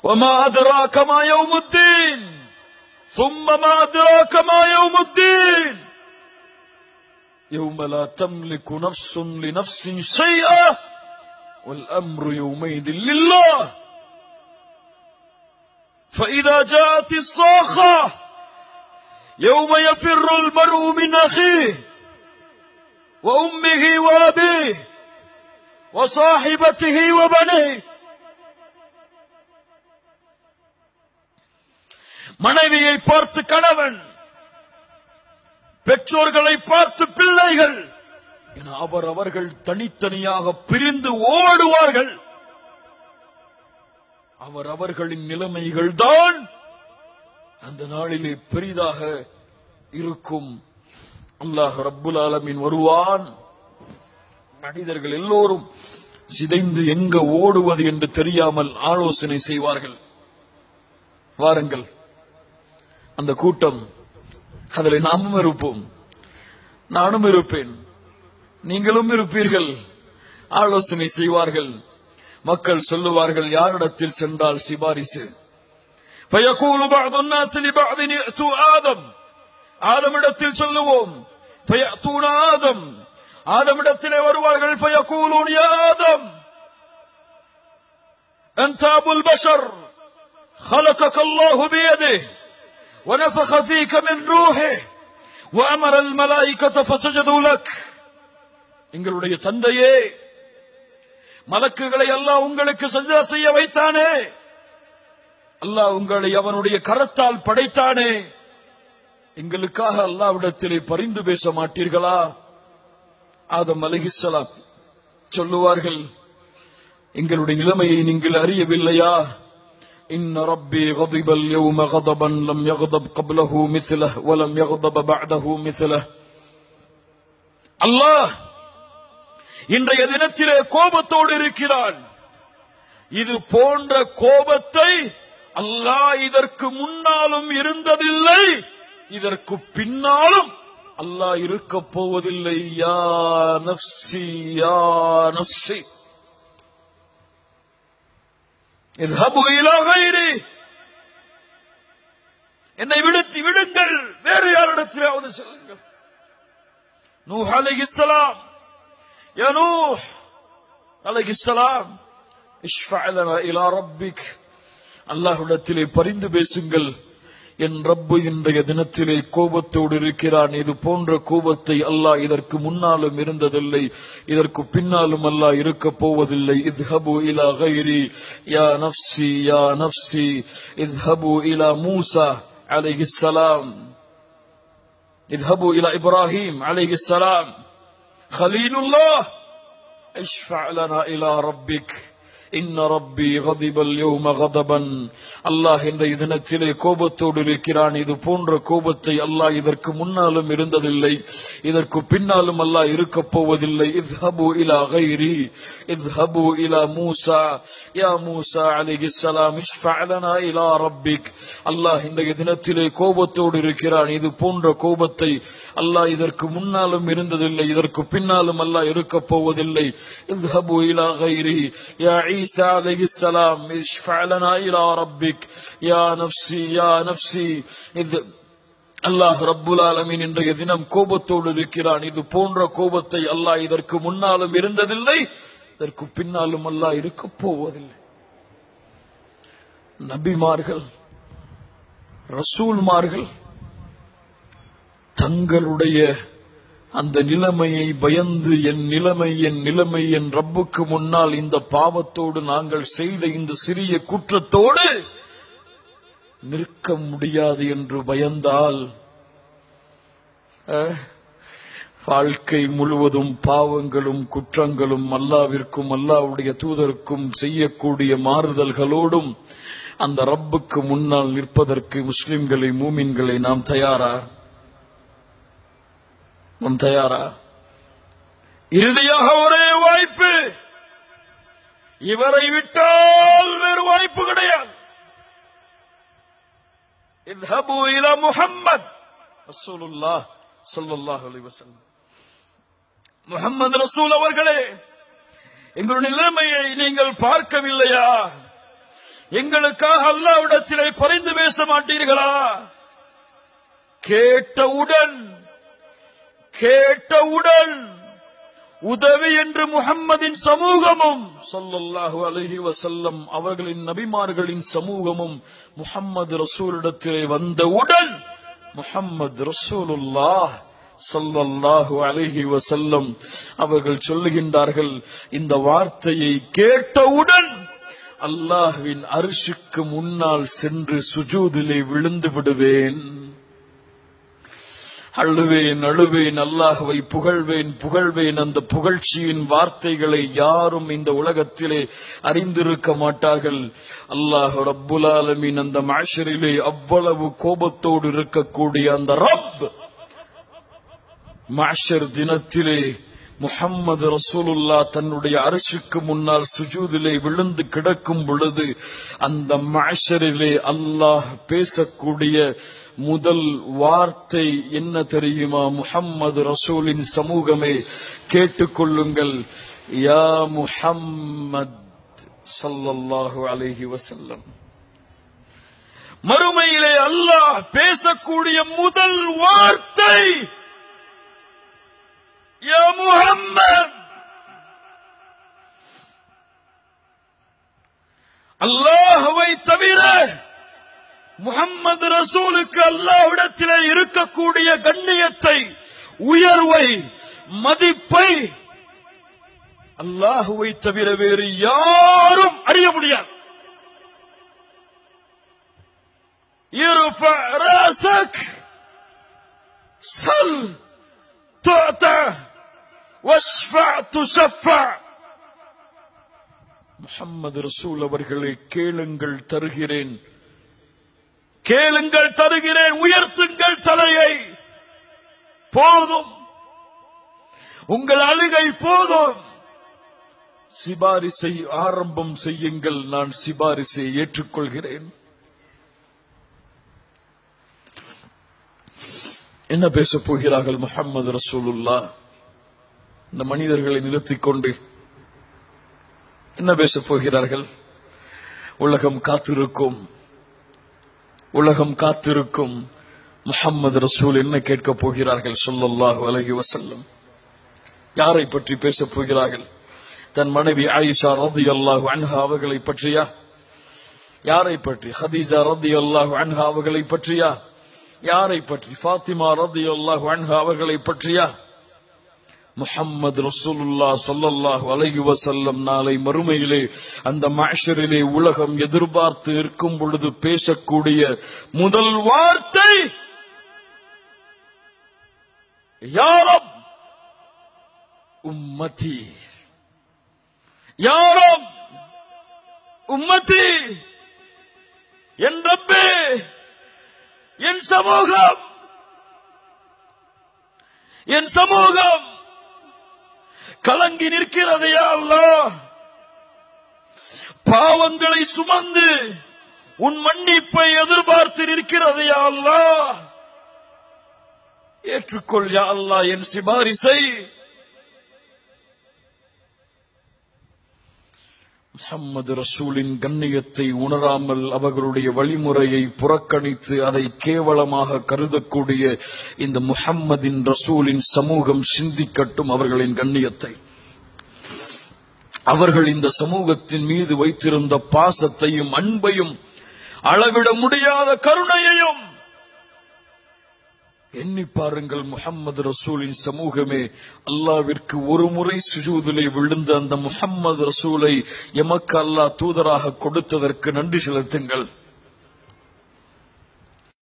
وما أدراك ما يوم الدين ثم ما أدراك ما يوم الدين يوم لا تملك نفس لنفس شيئا والأمر يومئذ لله فإذا جاءت الصاخة يوم يفر المرء من أخيه وأمه وأبيه وصاحبته وبنيه. மனைவியை பார்த்து கணவன், பெற்றோர்களை பார்த்து பிள்ளைகள் என அவர்கள் தனித்தனியாக பிரிந்து ஓடுவார்கள். அவர்களின் நிலைமைகள் தான் அந்த நாளிலே பெரிதாக இருக்கும். அல்லாஹ் ரப்புல் ஆலமீன் வருவான். மனிதர்கள் எல்லோரும் சிதைந்து எங்க ஓடுவது என்று தெரியாமல் ஆலோசனை செய்வார்கள். வாருங்கள், அந்த கூட்டம், அதில் நாமும் இருப்போம், நானும் இருப்பேன், நீங்களும் இருப்பீர்கள். ஆலோசனை செய்வார்கள். மக்கள் சொல்லுவார்கள், யாரிடத்தில் சென்றால் சிபாரிசு? فيقول بعض الناس لبعض ائتوا آدم. ஆதமிடத்தில் சொல்லுவோம். فيأتون آدم. ஆதமிடத்திலே வருவார்கள். فيقولون يا آدم أنت أبو البشر خلقك الله بيده ونفخ فيك من روحه وأمر الملائكة فسجدوا لك. எங்களுடைய தந்தையே, மலக்குகளை அல்லாஹ் உங்களுக்கு சஜ்தா செய்ய வைத்தானே, அல்லாஹ் உங்களை அவனுடைய கரத்தால் படைத்தானே, எங்களுக்காக அல்லாஹ்விடத்திலே பரிந்து பேச மாட்டீர்களா? ஆதம் அலைஹிஸ்ஸலாம் சொல்லுவார்கள், எங்களுடைய நிலைமையை நீங்கள் அறியவில்லையா? إن ربي غضب اليوم غضبا لم يغضب قبله مثله ولم يغضب بعده مثله. அல்லாஹ் இன்றைய தினத்திலே கோபத்தோடு இருக்கிறான். இது போன்ற கோபத்தை அல்லாஹ் இதற்கு முன்னாலும் இருந்ததில்லை, இதற்கு பின்னாலும் அல்லாஹ் இருக்க போவதில்லை. யா நஃப்ஸி யா நஃப்ஸி இத்ஹபு இலா கைரி. என்னை விடுத்து விடுங்கள், வேறு யாரிடத்திலாவது செல்லுங்கள். நூஹ் அலைஹிஸ்ஸலாம், யா நூஹ் அலைஹிஸ்ஸலாம் இஷ்ஃபஅ லனா இலா ரப்பிக், அல்லாஹ்விடத்திலே பரிந்து பேசுங்கள். என் ரப்பு இன்றைய தினத்திலே கோபத்தோடு இருக்கிறான். இது போன்ற கோபத்தை அல்லாஹ் இதற்கு முன்னாலும் இருந்ததில்லை, இதற்கு பின்னாலும் அல்லாஹ் இருக்க போவதில்லை. இத்ஹபு இலா கைரி யா நஃப்ஸி யா நஃப்ஸி இத்ஹபு இலா மூஸா அலைஹிஸ்ஸலாம், இத்ஹபு இலா இப்ராஹீம் அலைஹிஸ்ஸலாம் கலீலுல்லாஹ் இஷ்ஃபஅ லனா இலா ரப்பிக் இன்ன ரப்பி கதிபல் யௌம கதபன். அல்லாஹ் இன்றைய தினத்திலே கோபத்தோடு இருக்கிறான். இது போன்ற கோபத்தை அல்லாஹ் இதற்கு முன்னாலும் இருந்ததில்லை, இதற்கு பின்னாலும் அல்லாஹ் இருக்க போவதில்லை. இத்ஹபு இலா கைரி இத்ஹபு இலா மூஸா யா மூஸா அலைஹிஸ்ஸலாம் இஷ்ஃபஅ லனா இலா ரப்பிக். அல்லாஹ் இன்றைய தினத்திலே கோபத்தோடு இருக்கிறான். இது போன்ற கோபத்தை அல்லாஹ் இதற்கு முன்னாலும் இருந்ததில்லை, இதற்கு பின்னாலும் அல்லாஹ் இருக்க போவதில்லை. இத்ஹபு இலா கைரி யா ஈசா அலைஹிஸ்ஸலாம் இஷ்ஃபஅ லனா இலா ரப்பிக் யா நஃப்ஸி யா நஃப்ஸி. அல்லாஹ் ரப்புல் ஆலமீன் இன்றைய தினம் கோபத்தோடு இருக்கிறான். இது போன்ற கோபத்தை அல்லாஹ் இதற்கு முன்னாலும் இருந்ததில்லை, இதற்கு பின்னாலும் அல்லாஹ் இருக்க போவதில்லை. நபிமார்கள், ரசூல்மார்கள் தங்களுடைய அந்த நிலைமையை பயந்து, என் நிலைமை என் ரப்புக்கு முன்னால் இந்த பாவத்தோடு நாங்கள் செய்த இந்த சிறிய குற்றத்தோடு நிற்க முடியாது என்று பயந்தால், வாழ்க்கை முழுவதும் பாவங்களும் குற்றங்களும் அல்லாவிற்கும் அல்லாஹ்வுடைய தூதருக்கும் செய்யக்கூடிய மாறுதல்களோடும் அந்த ரப்புக்கு முன்னால் நிற்பதற்கு முஸ்லிம்களை, மூமின்களை நாம் தயாரா? தயாரா? இறுதியாக ஒரே வாய்ப்பு, இவரை விட்டால் வேறு வாய்ப்பு கிடையாது. இத்ஹபு இலா முஹம்மத் ரசூலுல்லாஹ் ஸல்லல்லாஹு அலைஹி வஸல்லம். முஹம்மது ரசூல் அவர்களே, எங்களுடைய நிலைமையை நீங்கள் பார்க்கவில்லையா? எங்களுக்காக அல்லாஹ்விடத்திலே பரிந்து பேச மாட்டீர்களா? கேட்டவுடன் உதவி என்று முஹம்மதின் சமூகமும் ஸல்லல்லாஹு அலைஹி வஸல்லம் அவர்களின் நபிமார்களின் சமூகமும் முஹம்மது ரசூலிடத்திலே வந்தவுடன் முஹம்மது ரசூலுல்லாஹ் ஸல்லல்லாஹு அலைஹி வஸல்லம் அவர்கள் சொல்லுகின்றார்கள், இந்த வார்த்தையை கேட்டவுடன் அல்லாஹ்வின் அர்ஷுக்கு முன்னால் சென்று சுஜூதிலே விழுந்து விடுவேன், அழுவேன், அல்லாஹ்வை புகழ்வேன். அந்த புகழ்ச்சியின் வார்த்தைகளை யாரும் இந்த உலகத்திலே அறிந்திருக்க மாட்டார்கள். அல்லாஹ் ரப்புல் ஆலமீன் அந்த மஹ்ஷரிலே அவ்வளவு கோபத்தோடு இருக்கக்கூடிய அந்த ரப் மஹ்ஷர் தினத்திலே முஹம்மது ரசூலுல்லாஹ் தன்னுடைய அர்ஷுக்கு முன்னால் சுஜூதிலே விழுந்து கிடக்கும் பொழுது அந்த மஹ்ஷரிலே அல்லாஹ் பேசக்கூடிய முதல் வார்த்தை என்ன தெரியுமா? முஹம்மது ரசூலின் சமூகமே கேட்டுக்கொள்ளுங்கள், யா முஹம்மத் ஸல்லல்லாஹு அலைஹி வஸல்லம். மறுமையிலே அல்லாஹ் பேசக்கூடிய முதல் வார்த்தை யா முஹம்மத். அல்லாஹ்வை தவிர முஹம்மது ரசூலுக்கு அல்லாஹ்விடத்திலே இருக்கக்கூடிய கண்ணியத்தை, உயர்வை, மதிப்பை அல்லாஹ்வை தவிர வேறு யாரும் அறிய முடியாது. இர்ஃபா ராஸக் ஸல் துஅதா வஷ்ஃபா துஷஃபா. முஹம்மது ரசூல் அவர்களே, கேளுங்கள் தருகிறேன், உயர்த்துங்கள் தலையை. போதும், உங்கள் அழுகை போதும், சிபாரிசை ஆரம்பம் செய்யுங்கள், நான் சிபாரிசை ஏற்றுக்கொள்கிறேன். என்ன பேசப் போகிறார்கள் முஹம்மது ரசூலுல்லாஹ்? இந்த மனிதர்களை நிறுத்திக் கொண்டு என்ன பேசப் போகிறார்கள்? உலகம் காத்திருக்கும் முஹம்மது ரசூல் என்ன கேட்கப் போகிறார்கள் ஸல்லல்லாஹு அலைஹி வஸல்லம்? யாரை பற்றி பேசப் போகிறார்கள்? தன் மனைவி ஆயிஷா ரலியல்லாஹு அன்ஹா அவர்களை பற்றியா? யாரை பற்றி? ஹதீஜா ரலியல்லாஹு அன்ஹா அவர்களை பற்றியா? யாரை பற்றி? ஃபாத்திமா ரலியல்லாஹு அன்ஹா அவர்களை பற்றியா? முஹம்மது ரசூலுல்லாஹ் ஸல்லல்லாஹு அலைஹி வஸல்லம் நாளை மறுமையிலே அந்த மஹ்ஷரிலே உலகம் எதிர்பார்த்து இருக்கும் பொழுது பேசக்கூடிய முதல் வார்த்தை யா ரப் உம்மதி, யா ரப் உம்மதி. என் ரப்பே, என் சமூகம் கலங்கி நிற்கிறது யா அல்லாஹ். பாவங்களை சுமந்து உன் மன்னிப்பை எதிர்பார்த்து நிற்கிறது யா அல்லாஹ். ஏற்றுக்கொள் யா அல்லாஹ் என் சிபாரிசை. முஹம்மது ரசூலின் கண்ணியத்தை உணராமல் அவர்களுடைய வழிமுறையை புறக்கணித்து அதை கேவலமாக கருதக்கூடிய இந்த முஹம்மதின் ரசூலின் சமூகம் சிந்திக்கட்டும் அவர்களின் கண்ணியத்தை. அவர்கள் இந்த சமூகத்தின் மீது வைத்திருந்த பாசத்தையும் அன்பையும் அளவிட முடியாத கருணையையும் எண்ணி பாருங்கள். முஹம்மது ரசூலின் சமூகமே, அல்லாஹ்விற்கு ஒரு முறை சுஜூதிலே விழுந்த அந்த முஹம்மது ரசூலை எமக்கு அல்லாஹ் தூதராக கொடுத்ததற்கு நன்றி செலுத்துங்கள்.